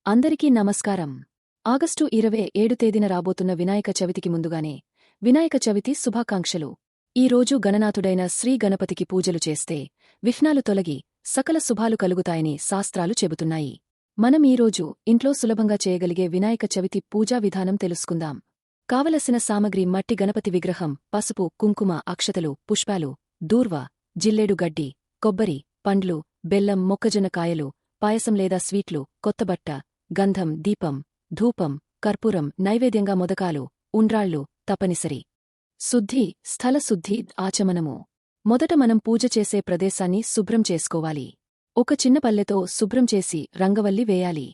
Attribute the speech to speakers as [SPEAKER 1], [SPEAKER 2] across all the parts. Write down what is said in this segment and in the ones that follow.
[SPEAKER 1] అందరికీ నమస్కారం. ఆగస్టు 27 తేదీన రాబోతున్న వినాయక చవితికి ముందుగానే వినాయక చవితి శుభాకాంక్షలు. ఈ రోజు గణనాథుడైన శ్రీ గణపతికి పూజలు చేస్తే విఘ్నాలు తొలగి సకల శుభాలు కలుగుతాయని శాస్త్రాలు చెబుతున్నాయి. మనం ఈరోజు ఇంట్లో సులభంగా చేయగలిగే వినాయక చవితి పూజా విధానం తెలుసుకుందాం. కావలసిన సామగ్రి: మట్టి గణపతి విగ్రహం, పసుపు, కుంకుమ, అక్షతలు, పుష్పాలు, దూర్వ, జిల్లేడు గడ్డి, కొబ్బరి, పండ్లు, బెల్లం, మొక్కజొన్న కాయలు, పాయసం లేదా స్వీట్లు, కొత్తబట్ట, గంధం, దీపం, ధూపం, కర్పూరం, నైవేద్యంగా మొదకాలు, ఉండ్రాళ్ళు తప్పనిసరి. శుద్ధి: స్థల శుద్ధి, ఆచమనము. మొదట మనం పూజ చేసే ప్రదేశాన్ని శుభ్రం చేసుకోవాలి. ఒక చిన్న పల్లెతో శుభ్రం చేసి రంగవల్లి వేయాలి.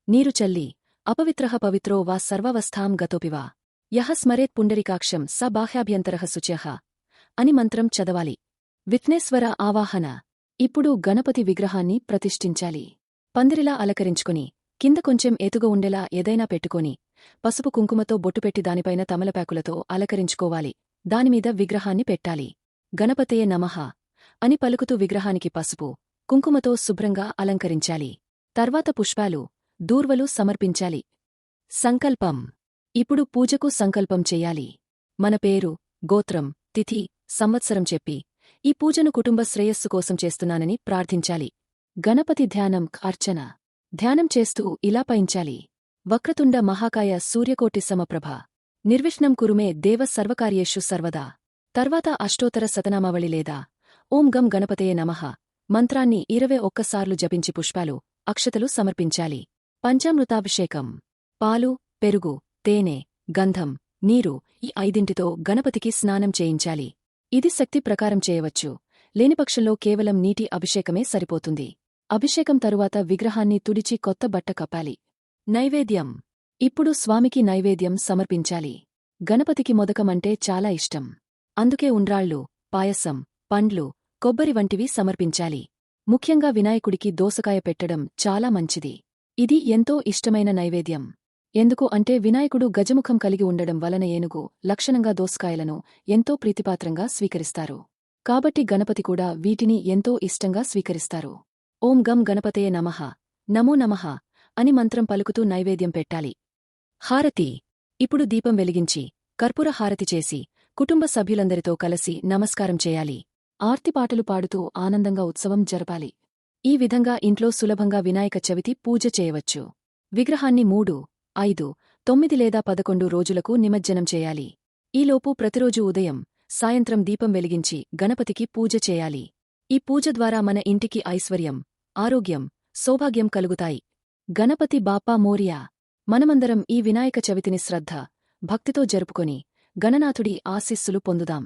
[SPEAKER 1] నీరు చల్లి అపవిత్రః పవిత్రో వా సర్వావస్థాం గతోపివా యః స్మరేత్ పుండరీకాక్షం స బాహ్యాభ్యంతరః శుచ్యః అని మంత్రం చదవాలి. విఘ్నేశ్వర ఆవాహన. ఇప్పుడు గణపతి విగ్రహాన్ని ప్రతిష్ఠించాలి. పందిరిలా అలంకరించుకుని కింద కొంచెం ఎతుగా ఉండేలా ఏదైనా పెట్టుకొని పసుపు కుంకుమతో బొట్టుపెట్టి దానిపైన తమలపాకులతో అలంకరించుకోవాలి. దానిమీద విగ్రహాన్ని పెట్టాలి. గణపతయే నమః అని పలుకుతూ విగ్రహానికి పసుపు, కుంకుమతో శుభ్రంగా అలంకరించాలి. తర్వాత పుష్పాలు, దూర్వలు సమర్పించాలి. సంకల్పం. ఇప్పుడు పూజకు సంకల్పం చెయ్యాలి. మన పేరు, గోత్రం, తిథి, సంవత్సరం చెప్పి ఈ పూజను కుటుంబ శ్రేయస్సు కోసం చేస్తున్నానని ప్రార్థించాలి. గణపతి ధ్యానం, అర్చన. ధ్యానం చేస్తూ ఇలా పయించాలి: వక్రతుండ మహాకాయ సూర్యకోటి సమప్రభ నిర్విష్ణం కురుమే దేవ సర్వకార్యేషు సర్వదా. తర్వాత అష్టోత్తర శతనామావళి లేదా ఓం గం గణపతయే నమః మంత్రాన్ని 21 సార్లు జపించి పుష్పాలు, అక్షతలు సమర్పించాలి. పంచామృతాభిషేకం. పాలు, పెరుగు, తేనె, గంధం, నీరు ఈ 5టితో గణపతికి స్నానం చేయించాలి. ఇది శక్తి ప్రకారం చేయవచ్చు. లేనిపక్షంలో కేవలం నీటి అభిషేకమే సరిపోతుంది. అభిషేకం తరువాత విగ్రహాన్ని తుడిచి కొత్త బట్ట కప్పాలి. నైవేద్యం. ఇప్పుడు స్వామికి నైవేద్యం సమర్పించాలి. గణపతికి మొదకమంటే చాలా ఇష్టం. అందుకే ఉండ్రాళ్ళు, పాయసం, పండ్లు, కొబ్బరి వంటివి సమర్పించాలి. ముఖ్యంగా వినాయకుడికి దోసకాయ పెట్టడం చాలా మంచిది. ఇది ఎంతో ఇష్టమైన నైవేద్యం. ఎందుకు అంటే వినాయకుడు గజముఖం కలిగి ఉండడం వలన ఏనుగు లక్షణంగా దోసకాయలను ఎంతో ప్రీతిపాత్రంగా స్వీకరిస్తారు. కాబట్టి గణపతి కూడా వీటిని ఎంతో ఇష్టంగా స్వీకరిస్తారు. ఓం గం గణపతయే నమః, నమో నమః అని మంత్రం పలుకుతూ నైవేద్యం పెట్టాలి. హారతి. ఇప్పుడు దీపం వెలిగించి కర్పూర హారతి చేసి కుటుంబ సభ్యులందరితో కలిసి నమస్కారం చేయాలి. ఆర్తిపాటలు పాడుతూ ఆనందంగా ఉత్సవం జరపాలి. ఈ విధంగా ఇంట్లో సులభంగా వినాయక చవితి పూజ చేయవచ్చు. విగ్రహాన్ని 3, 5, 9 లేదా 11 రోజులకు నిమజ్జనం చేయాలి. ఈలోపు ప్రతిరోజు ఉదయం, సాయంత్రం దీపం వెలిగించి గణపతికి పూజ చేయాలి. ఈ పూజ ద్వారా మన ఇంటికి ఐశ్వర్యం, ఆరోగ్యం, సౌభాగ్యం కలుగుతాయి. గణపతి బాప్పా మోరియా. మనమందరం ఈ వినాయక చవితిని శ్రద్ధ, భక్తితో జరుపుకొని గణనాథుడి ఆశీస్సులు పొందుదాం.